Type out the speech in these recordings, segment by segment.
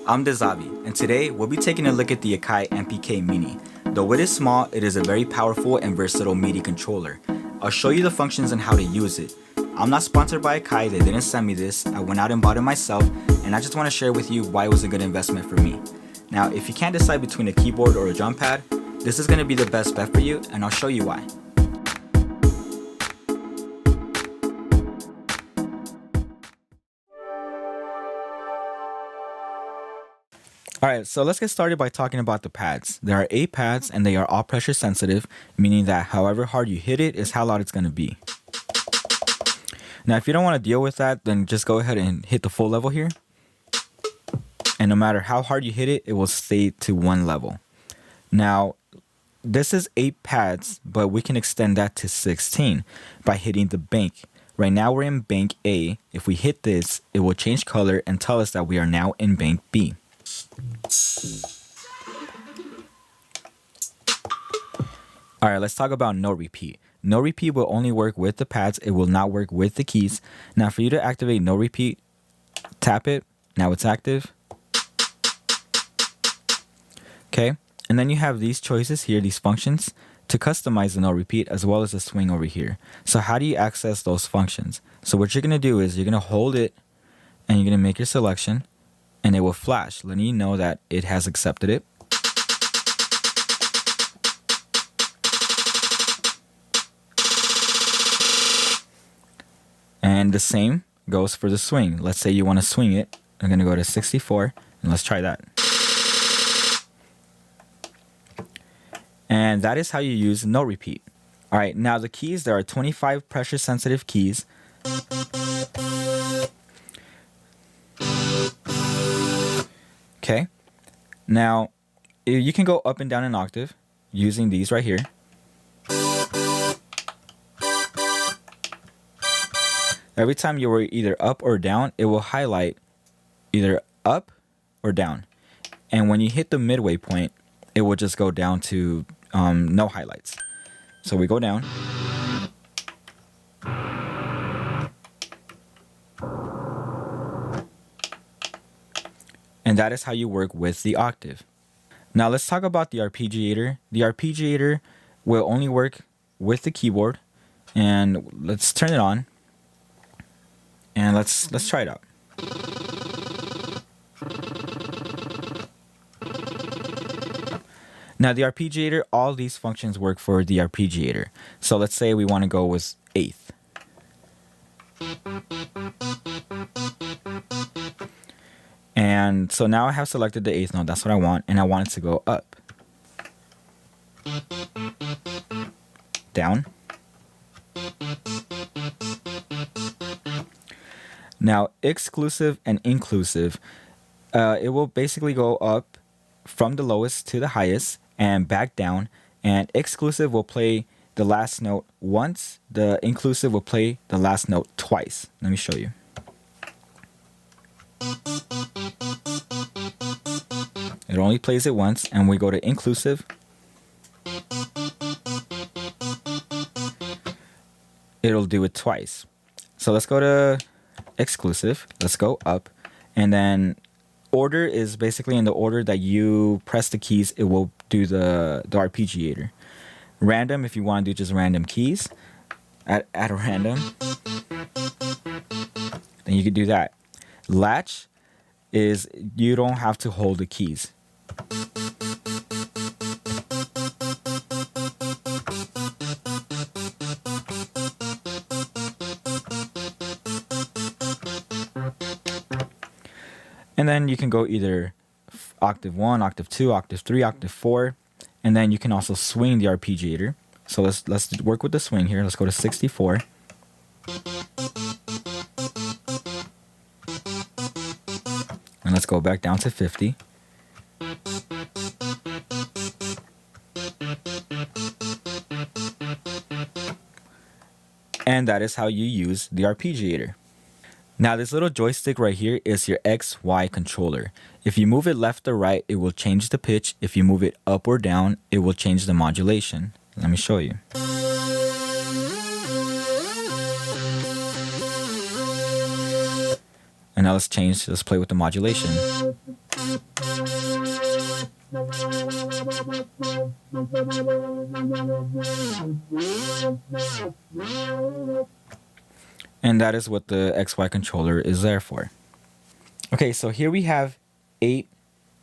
I'm Dezavi, and today we'll be taking a look at the AKAI MPK Mini. Though it is small, it is a very powerful and versatile MIDI controller. I'll show you the functions and how to use it. I'm not sponsored by AKAI, they didn't send me this, I went out and bought it myself, and I just want to share with you why it was a good investment for me. Now, if you can't decide between a keyboard or a drum pad, this is going to be the best bet for you, and I'll show you why. Alright, so let's get started by talking about the pads. There are 8 pads and they are all pressure sensitive, meaning that however hard you hit it is how loud it's going to be. Now if you don't want to deal with that, then just go ahead and hit the full level here. And no matter how hard you hit it, it will stay to one level. Now this is 8 pads, but we can extend that to 16 by hitting the bank. Right now we're in bank A. If we hit this, it will change color and tell us that we are now in bank B. Alright, let's talk about no repeat. No repeat will only work with the pads, it will not work with the keys. Now for you to activate no repeat, tap it, now it's active. Okay, and then you have these choices here, these functions, to customize the no repeat as well as the swing over here. So how do you access those functions? So what you're going to do is you're going to hold it and you're going to make your selection. And it will flash, letting you know that it has accepted it. And the same goes for the swing. Let's say you want to swing it. I'm going to go to 64, and let's try that. And that is how you use no repeat. Alright, now the keys, there are 25 pressure sensitive keys. Okay, now you can go up and down an octave using these right here. Every time you were either up or down, it will highlight either up or down. And when you hit the midway point, it will just go down to no highlights. So we go down. And that is how you work with the octave. Now let's talk about the arpeggiator. The arpeggiator will only work with the keyboard. And let's turn it on. And let's try it out. Now the arpeggiator, all these functions work for the arpeggiator. So let's say we want to go with eighth. And so now I have selected the 8th note, that's what I want, and I want it to go up, down. Now exclusive and inclusive, it will basically go up from the lowest to the highest and back down, and exclusive will play the last note once, the inclusive will play the last note twice. Let me show you. It only plays it once, and we go to inclusive. It'll do it twice. So let's go to exclusive. Let's go up. And then order is basically in the order that you press the keys, it will do the arpeggiator. Random, if you want to do just random keys at a random, then you can do that. Latch is you don't have to hold the keys. And then you can go either octave 1, octave 2, octave 3, octave 4, and then you can also swing the arpeggiator. So let's work with the swing here. Let's go to 64. And let's go back down to 50. And that is how you use the arpeggiator. Now this little joystick right here is your XY controller. If you move it left or right, it will change the pitch. If you move it up or down, it will change the modulation. Let me show you. And now let's play with the modulation. And that is what the XY controller is there for. Okay, so here we have 8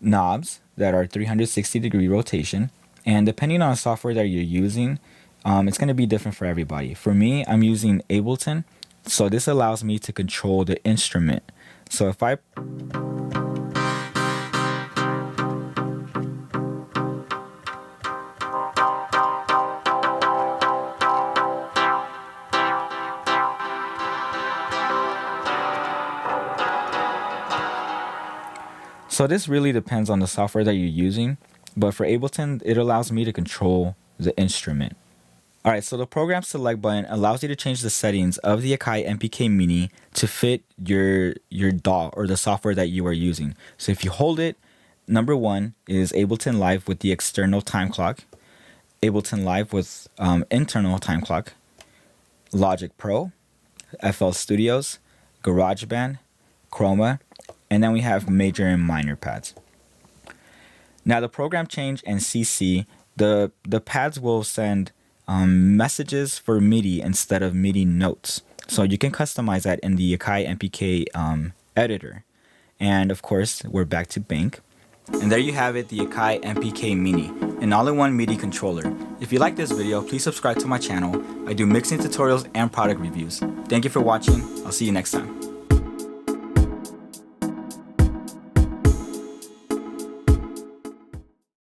knobs that are 360-degree rotation. And depending on the software that you're using, it's going to be different for everybody. For me, I'm using Ableton. So this allows me to control the instrument. So if I So this really depends on the software that you're using, but for Ableton, it allows me to control the instrument. Alright, so the program select button allows you to change the settings of the AKAI MPK Mini to fit your DAW or the software that you are using. So if you hold it, number 1 is Ableton Live with the external time clock, Ableton Live with internal time clock, Logic Pro, FL Studios, GarageBand, Chroma, and then we have major and minor pads. Now the program change and CC, the pads will send messages for MIDI instead of MIDI notes. So you can customize that in the AKAI MPK editor. And of course, we're back to Bank. And there you have it, the AKAI MPK Mini, an all-in-one MIDI controller. If you like this video, please subscribe to my channel. I do mixing tutorials and product reviews. Thank you for watching. I'll see you next time.